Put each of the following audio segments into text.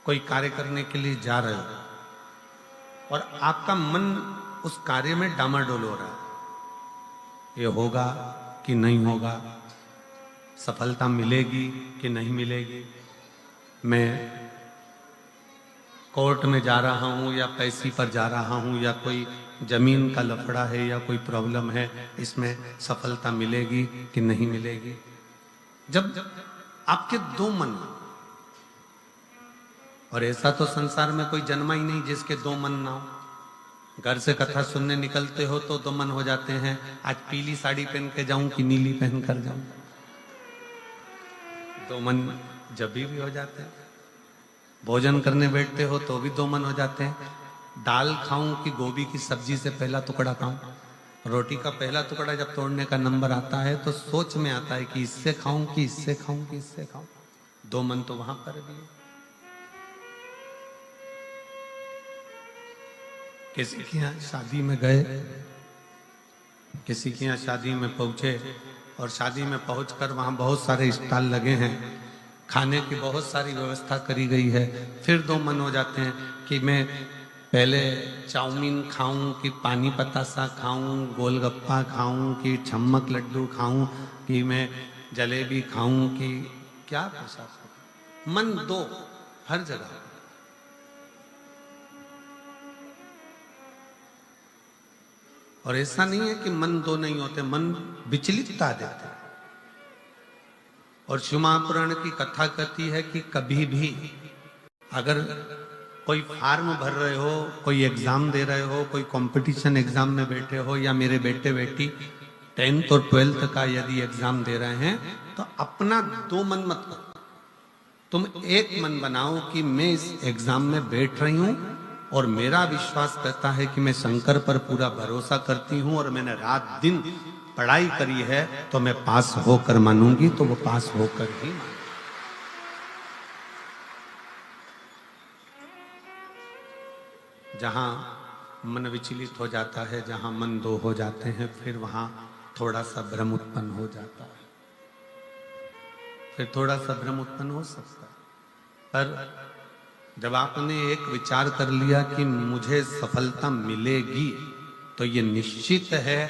कोई कार्य करने के लिए जा रहे हो और आपका मन उस कार्य में डामाडोल हो रहा है, ये होगा कि नहीं होगा, सफलता मिलेगी कि नहीं मिलेगी, मैं कोर्ट में जा रहा हूँ या पैसी पर जा रहा हूँ, या कोई जमीन का लफड़ा है या कोई प्रॉब्लम है, इसमें सफलता मिलेगी कि नहीं मिलेगी। जब आपके दो मन, और ऐसा तो संसार में कोई जन्मा ही नहीं जिसके दो मन ना हो। घर से कथा सुनने निकलते हो तो दो मन हो जाते हैं, आज पीली साड़ी पहन के जाऊं कि नीली पहन कर जाऊं, दो मन जब भी हो जाते हैं। भोजन करने बैठते हो तो भी दो मन हो जाते हैं, दाल खाऊं कि गोभी की सब्जी से पहला टुकड़ा खाऊं। रोटी का पहला टुकड़ा जब तोड़ने का नंबर आता है तो सोच में आता है कि इससे खाऊं कि इससे खाऊं कि इससे खाऊं। दो मन तो वहां पर भी है। किसी के यहाँ शादी में गए, किसी के यहाँ शादी में पहुंचे और शादी में पहुंचकर वहां बहुत सारे स्टॉल लगे हैं, खाने की बहुत सारी व्यवस्था करी गई है। फिर दो मन हो जाते हैं कि मैं पहले चाउमीन खाऊं कि पानी पतासा खाऊं, गोलगप्पा खाऊं कि छम्मक लड्डू खाऊं, कि मैं जलेबी खाऊं कि क्या प्रसाद। मन दो हर जगह। और ऐसा नहीं है कि मन दो नहीं होते, मन विचलितता देते हैं। और शिव महापुराण की कथा कहती है कि कभी भी अगर कोई फार्म भर रहे हो, कोई एग्जाम दे रहे हो, कोई कंपटीशन एग्जाम में बैठे हो, या मेरे बेटे बेटी 10th और 12th का यदि एग्जाम दे रहे हैं, तो अपना दो मन मत करो, तुम एक मन बनाओ कि मैं इस एग्जाम में बैठ रही हूं और मेरा विश्वास कहता है कि मैं शंकर पर पूरा भरोसा करती हूं और मैंने रात दिन पढ़ाई करी है, तो मैं पास होकर मानूंगी, तो वो पास होकर ही मानूंगी। जहां मन विचलित हो जाता है, जहां मन दो हो जाते हैं, फिर वहां थोड़ा सा भ्रम उत्पन्न हो जाता है, फिर थोड़ा सा भ्रम उत्पन्न हो सकता है। पर जब आपने एक विचार कर लिया कि मुझे सफलता मिलेगी, तो ये निश्चित है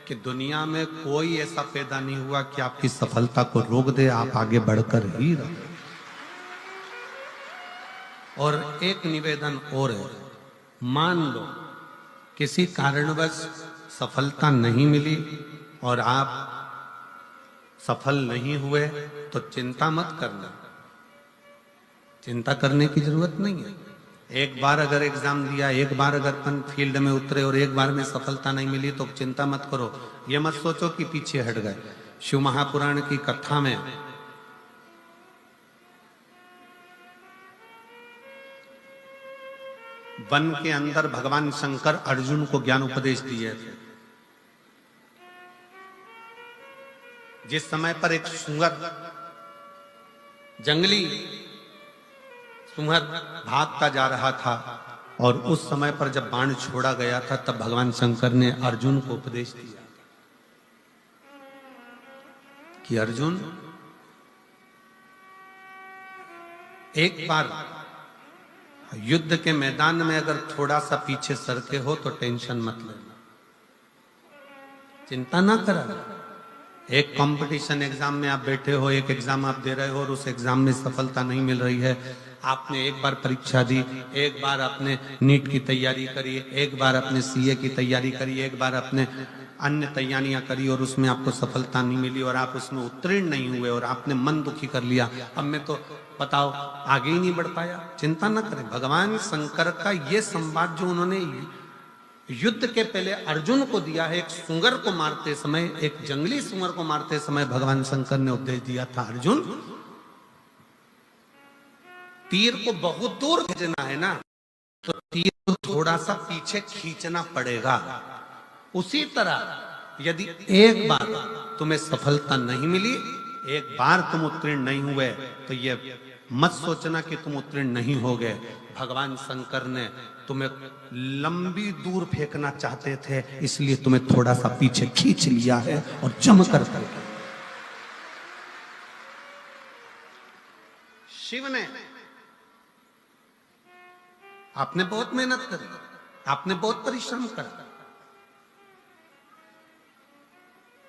कि दुनिया में कोई ऐसा पैदा नहीं हुआ कि आपकी सफलता को रोक दे, आप आगे बढ़कर ही रहे। और एक निवेदन और है, मान लो किसी कारणवश सफलता नहीं मिली और आप सफल नहीं हुए, तो चिंता मत करना, चिंता करने की जरूरत नहीं है। एक बार अगर एग्जाम दिया, एक बार अगर अपन फील्ड में उतरे और एक बार में सफलता नहीं मिली, तो चिंता मत करो, ये मत सोचो कि पीछे हट गए। शिव महापुराण की कथा में वन के अंदर भगवान शंकर अर्जुन को ज्ञान उपदेश दिए थे। जिस समय पर एक सुअर, जंगली सुअर भागता जा रहा था, और उस समय पर जब बाण छोड़ा गया था, तब भगवान शंकर ने अर्जुन को उपदेश दिया कि अर्जुन, एक बार युद्ध के मैदान में अगर थोड़ा सा पीछे सरके हो तो टेंशन मत लेना, चिंता ना करा। एक कंपटीशन एग्जाम में आप बैठे हो, एक एग्जाम आप दे रहे हो और उस एग्जाम में सफलता नहीं मिल रही है। आपने एक बार परीक्षा दी, एक बार आपने नीट की तैयारी करी, एक बार आपने सीए की तैयारी करी, एक बार आपने अन्य तैयारियां करी और उसमें आपको सफलता नहीं मिली और आप उसमें उत्तीर्ण नहीं हुए और आपने मन दुखी कर लिया। अब मैं तो बताओ आगे ही नहीं बढ़ पाया। चिंता न करें, भगवान शंकर का ये संवाद जो उन्होंने युद्ध के पहले अर्जुन को दिया है, एक सुअर को मारते समय, एक जंगली सुअर को मारते समय भगवान शंकर ने उपदेश दिया था, अर्जुन तीर को बहुत दूर भेजना है ना, तो तीर को थोड़ा सा पीछे खींचना पड़ेगा। उसी तरह यदि एक बार तुम्हें सफलता नहीं मिली, एक बार तुम उत्तीर्ण नहीं हुए, तो ये मत सोचना कि तुम उत्तीर्ण नहीं हो गए। भगवान शंकर ने तुम्हें लंबी दूर फेंकना चाहते थे, इसलिए तुम्हें थोड़ा सा पीछे खींच लिया है और जमकर करके। शिव ने आपने बहुत मेहनत करी, आपने बहुत परिश्रम करा,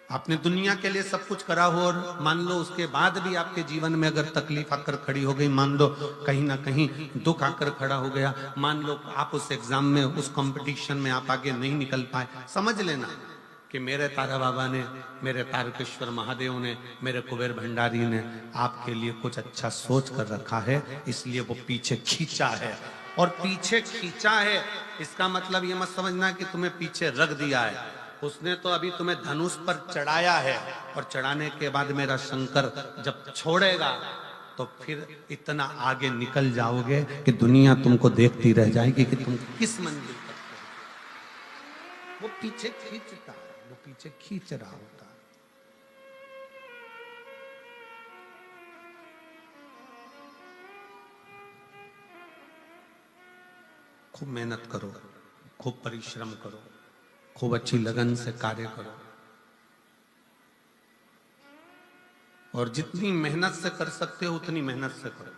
आपने दुनिया के लिए सब कुछ करा हो, और मान लो उसके बाद भी आपके जीवन में अगर तकलीफ आकर खड़ी हो गई, मान लो कहीं ना कहीं दुख आकर खड़ा हो गया, मान लो आप उस एग्जाम में, उस कंपटीशन में आप आगे नहीं निकल पाए, समझ लेना कि मेरे तारा बाबा ने, मेरे तारकेश्वर महादेव ने, मेरे कुबेर भंडारी ने आपके लिए कुछ अच्छा सोच कर रखा है, इसलिए वो पीछे खींचा है। और पीछे खींचा है इसका मतलब ये मत समझना कि तुम्हें पीछे रख दिया है, उसने तो अभी तुम्हें धनुष पर चढ़ाया है, और चढ़ाने के बाद मेरा शंकर जब छोड़ेगा तो फिर इतना आगे निकल जाओगे कि दुनिया तुमको देखती रह जाएगी कि तुम किस मंजिल तक पहुंचे। वो पीछे खींचता है, वो पीछे खींच रहा होता है। खूब मेहनत करो, खूब परिश्रम करो, खूब अच्छी लगन से कार्य करो, और जितनी मेहनत से कर सकते हो उतनी मेहनत से करो।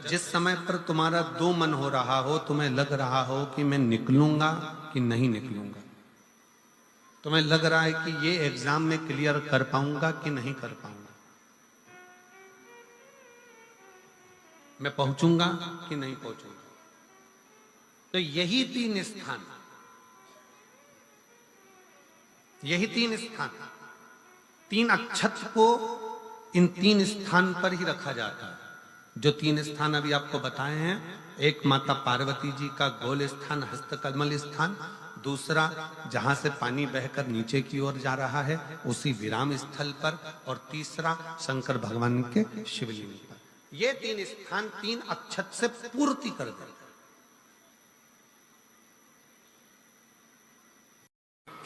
जिस समय पर तुम्हारा दो मन हो रहा हो, तुम्हें लग रहा हो कि मैं निकलूंगा कि नहीं निकलूंगा, तुम्हें लग रहा है कि ये एग्जाम में क्लियर कर पाऊंगा कि नहीं कर पाऊंगा, मैं पहुंचूंगा कि नहीं पहुंचूंगा, तो यही तीन स्थान, यही तीन स्थान, तीन अक्षत को इन तीन स्थान पर ही रखा जाता है। जो तीन स्थान अभी आपको बताए हैं, एक माता पार्वती जी का गोल स्थान हस्तकमल स्थान, दूसरा जहां से पानी बहकर नीचे की ओर जा रहा है उसी विराम स्थल पर, और तीसरा शंकर भगवान के शिवलिंग पर। ये तीन स्थान तीन अक्षत से पूर्ति कर देते।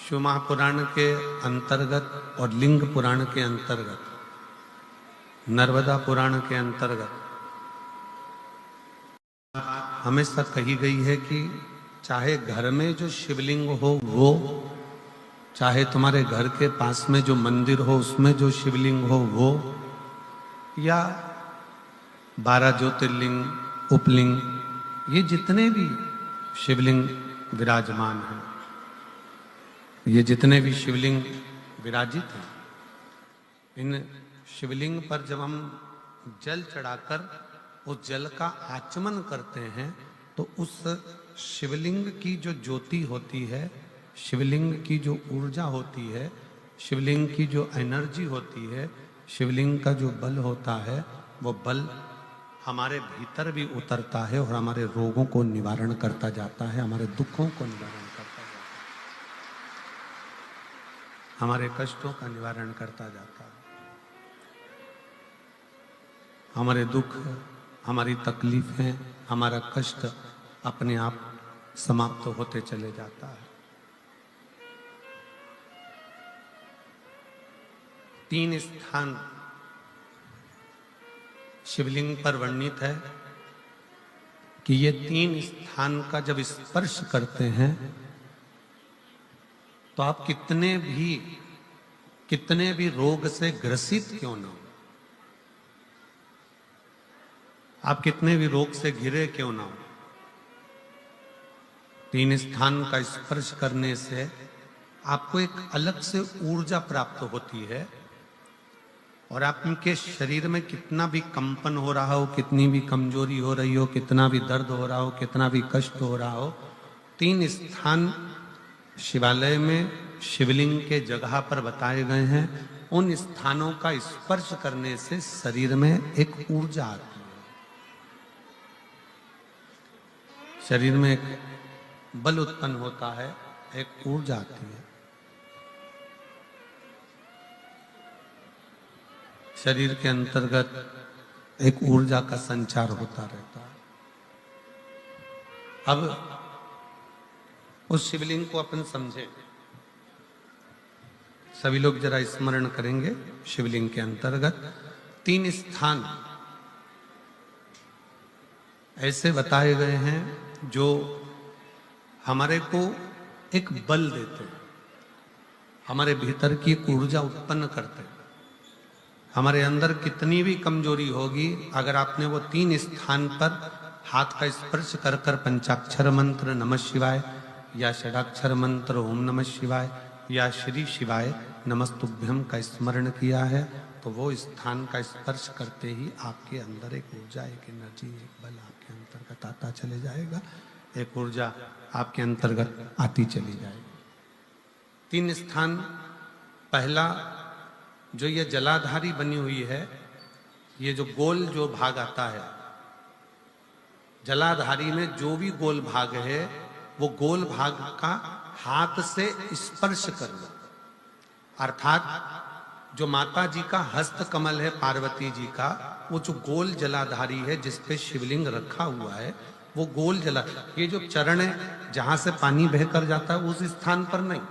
शिव महापुराण के अंतर्गत और लिंग पुराण के अंतर्गत, नर्मदा पुराण के अंतर्गत हमेशा कही गई है कि चाहे घर में जो शिवलिंग हो वो, चाहे तुम्हारे घर के पास में जो मंदिर हो उसमें जो शिवलिंग हो वो, या 12 ज्योतिर्लिंग, उपलिंग, ये जितने भी शिवलिंग विराजमान हैं, ये जितने भी शिवलिंग विराजित हैं, इन शिवलिंग पर जब हम जल चढ़ाकर उस जल का आचमन करते हैं तो उस शिवलिंग की जो ज्योति होती है, शिवलिंग की जो ऊर्जा होती है, शिवलिंग की जो एनर्जी होती है, शिवलिंग का जो बल होता है, वो बल हमारे भीतर भी उतरता है और हमारे रोगों को निवारण करता जाता है, हमारे दुखों को निवारण करता जाता है, हमारे कष्टों का निवारण करता जाता है, हमारे दुख, हमारी तकलीफें, हमारा कष्ट अपने आप समाप्त होते चले जाता है। तीन स्थान शिवलिंग पर वर्णित है कि ये तीन स्थान का जब स्पर्श करते हैं तो आप कितने भी रोग से ग्रसित क्यों ना हो, आप कितने भी रोग से घिरे क्यों ना हो, तीन स्थान का स्पर्श करने से आपको एक अलग से ऊर्जा प्राप्त होती है, और आपके शरीर में कितना भी कंपन हो रहा हो, कितनी भी कमजोरी हो रही हो, कितना भी दर्द हो रहा हो, कितना भी कष्ट हो रहा हो, तीन स्थान शिवालय में शिवलिंग के जगह पर बताए गए हैं, उन स्थानों का स्पर्श करने से शरीर में एक ऊर्जा आती है, शरीर में एक बल उत्पन्न होता है, एक ऊर्जा आती है, शरीर के अंतर्गत एक ऊर्जा का संचार होता रहता है। अब उस शिवलिंग को अपन समझे, सभी लोग जरा स्मरण करेंगे। शिवलिंग के अंतर्गत तीन स्थान ऐसे बताए गए हैं जो हमारे को एक बल देते हैं, हमारे भीतर की ऊर्जा उत्पन्न करते हैं। हमारे अंदर कितनी भी कमजोरी होगी, अगर आपने वो तीन स्थान पर हाथ का स्पर्श कर कर पंचाक्षर मंत्र नमः शिवाय या षडाक्षर मंत्र ओम नमः शिवाय या श्री शिवाय नमस्तुभ्यम का स्मरण किया है तो वो स्थान का स्पर्श करते ही आपके अंदर एक ऊर्जा, एक एनर्जी, एक बल आपके अंतर्गत आता चले जाएगा, एक ऊर्जा आपके अंतर्गत आती चली जाएगी। 3 स्थान, पहला जो ये जलाधारी बनी हुई है, ये जो गोल जो भाग आता है, जलाधारी में जो भी गोल भाग है वो गोल भाग का हाथ से स्पर्श करना, अर्थात जो माता जी का हस्त कमल है पार्वती जी का, वो जो गोल जलाधारी है जिस पे शिवलिंग रखा हुआ है, वो गोल जला, ये जो चरण है जहां से पानी बहकर जाता है उस स्थान पर नहीं,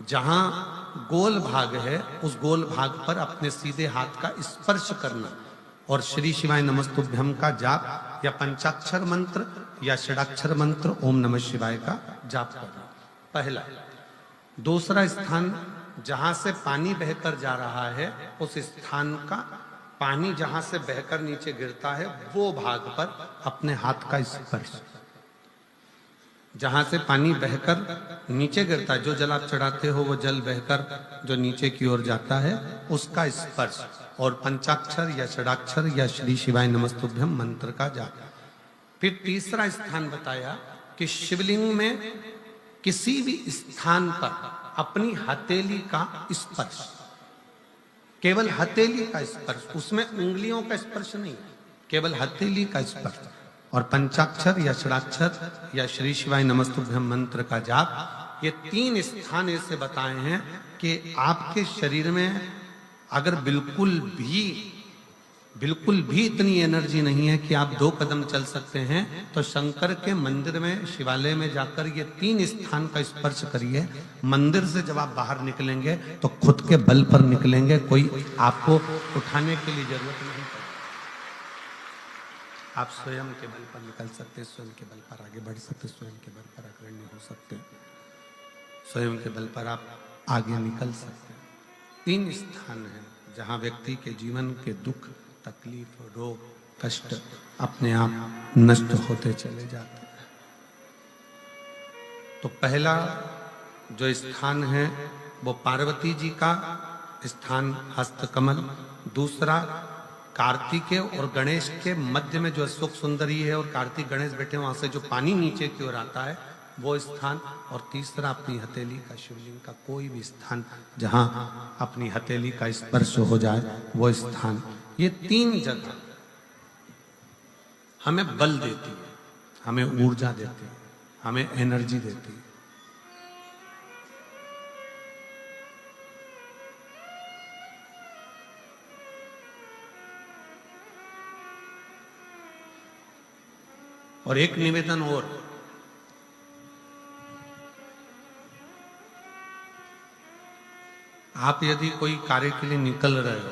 जहां गोल भाग है उस गोल भाग पर अपने सीधे हाथ का स्पर्श करना और श्री शिवाय नमस्तुभ्यम का जाप या पंचाक्षर मंत्र या षडाक्षर मंत्र ओम नमः शिवाय का जाप करना, पहला। दूसरा स्थान, जहां से पानी बहकर जा रहा है उस स्थान का पानी जहां से बहकर नीचे गिरता है वो भाग पर अपने हाथ का स्पर्श, जहां से पानी बहकर नीचे गिरता है, जो जल आप चढ़ाते हो वो जल बहकर जो नीचे की ओर जाता है उसका स्पर्श, और पंचाक्षर या षडाक्षर या श्री शिवाय नमस्तुभ्यम मंत्र का जाप। फिर तीसरा स्थान बताया कि शिवलिंग में किसी भी स्थान पर अपनी हथेली का स्पर्श, केवल हथेली का स्पर्श, उसमें उंगलियों का स्पर्श नहीं, केवल हथेली का स्पर्श, और पंचाक्षर या षडाक्षर या श्री शिवाय नमस्तुभ्यम मंत्र का जाप। ये 3 स्थान ऐसे बताए हैं कि आपके शरीर में अगर बिल्कुल भी इतनी एनर्जी नहीं है कि आप 2 कदम चल सकते हैं तो शंकर के मंदिर में, शिवालय में जाकर ये 3 स्थान का स्पर्श करिए। मंदिर से जब आप बाहर निकलेंगे तो खुद के बल पर निकलेंगे, कोई आपको उठाने के लिए जरूरत नहीं पड़ेगी। आप स्वयं के बल पर निकल सकते, स्वयं के बल पर आगे बढ़ सकते, स्वयं के बल पर अग्रणी हो सकते, स्वयं के बल पर आप आगे निकल सकते। 3 स्थान हैं जहां व्यक्ति के जीवन के दुख, तकलीफ, रोग, कष्ट अपने आप नष्ट होते चले जाते हैं। तो पहला जो स्थान है वो पार्वती जी का स्थान हस्तकमल, दूसरा कार्तिकेय और गणेश के मध्य में जो अशोक सुंदरी है और कार्तिक गणेश बैठे वहां से जो पानी नीचे की ओर आता है वो स्थान, और तीसरा अपनी हथेली का, शिवलिंग का कोई भी स्थान जहां अपनी हथेली का स्पर्श हो जाए वो स्थान। ये 3 जगह हमें बल देती है, हमें ऊर्जा देती है, हमें एनर्जी देती है। और एक निवेदन और, आप यदि कोई कार्य के लिए निकल रहे हो